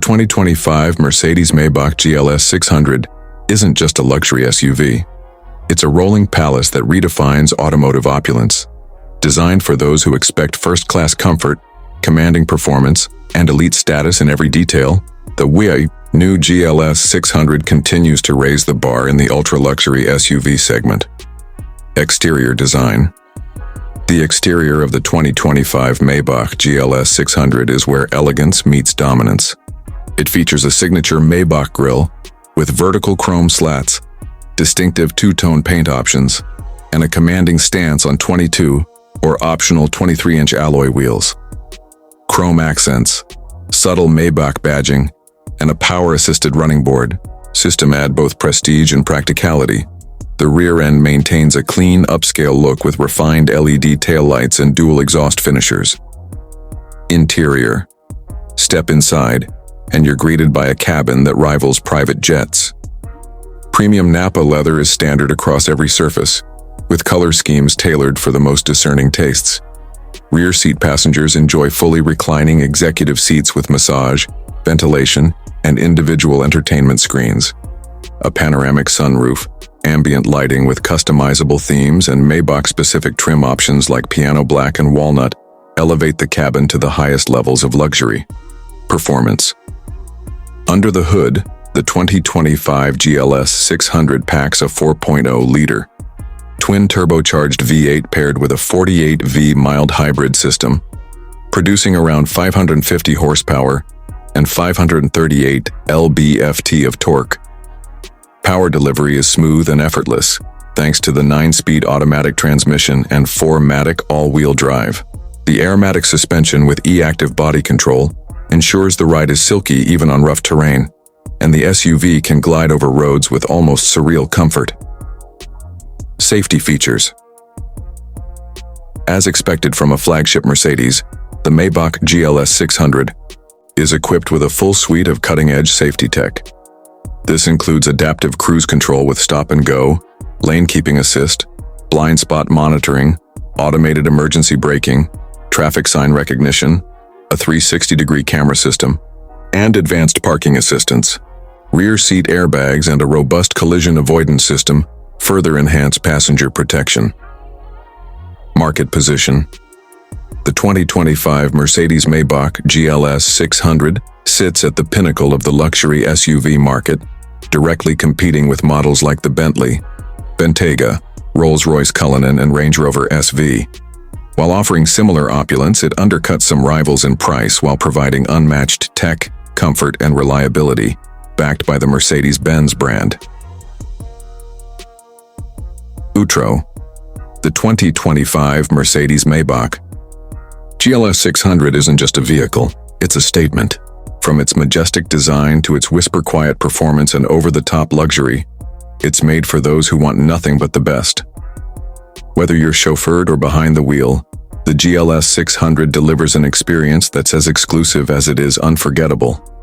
2025 Mercedes-Maybach GLS 600 isn't just a luxury SUV. It's a rolling palace that redefines automotive opulence. Designed for those who expect first-class comfort, commanding performance, and elite status in every detail, the new GLS 600 continues to raise the bar in the ultra-luxury SUV segment. Exterior design. The exterior of the 2025 Maybach GLS 600 is where elegance meets dominance. It features a signature Maybach grille with vertical chrome slats, distinctive two-tone paint options, and a commanding stance on 22 or optional 23-inch alloy wheels. Chrome accents, subtle Maybach badging, and a power-assisted running board system add both prestige and practicality. The rear end maintains a clean, upscale look with refined LED taillights and dual exhaust finishers. Interior. Step inside, and you're greeted by a cabin that rivals private jets. Premium Napa leather is standard across every surface, with color schemes tailored for the most discerning tastes. Rear seat passengers enjoy fully reclining executive seats with massage, ventilation, and individual entertainment screens. A panoramic sunroof, ambient lighting with customizable themes, and Maybach-specific trim options like piano black and walnut elevate the cabin to the highest levels of luxury. Performance. Under the hood, the 2025 GLS 600 packs a 4.0-liter twin-turbocharged V8 paired with a 48V mild hybrid system, producing around 550 horsepower and 538 lb-ft of torque. Power delivery is smooth and effortless, thanks to the 9-speed automatic transmission and 4MATIC all-wheel drive. The aromatic suspension with e-active body control ensures the ride is silky even on rough terrain, and the SUV can glide over roads with almost surreal comfort. Safety features. As expected from a flagship Mercedes, the Maybach GLS 600 is equipped with a full suite of cutting-edge safety tech. This includes adaptive cruise control with stop and go, lane keeping assist, blind spot monitoring, automated emergency braking, traffic sign recognition, a 360-degree camera system, and advanced parking assistance. Rear seat airbags and a robust collision avoidance system further enhance passenger protection. Market position. The 2025 Mercedes-Maybach GLS 600 sits at the pinnacle of the luxury SUV market, directly competing with models like the Bentley, Bentayga, Rolls-Royce Cullinan, and Range Rover SV. While offering similar opulence, it undercuts some rivals in price while providing unmatched tech, comfort, and reliability, backed by the Mercedes-Benz brand. Outro. The 2025 Mercedes-Maybach GLS 600 isn't just a vehicle, it's a statement. From its majestic design to its whisper-quiet performance and over-the-top luxury, it's made for those who want nothing but the best. Whether you're chauffeured or behind the wheel, the GLS 600 delivers an experience that's as exclusive as it is unforgettable.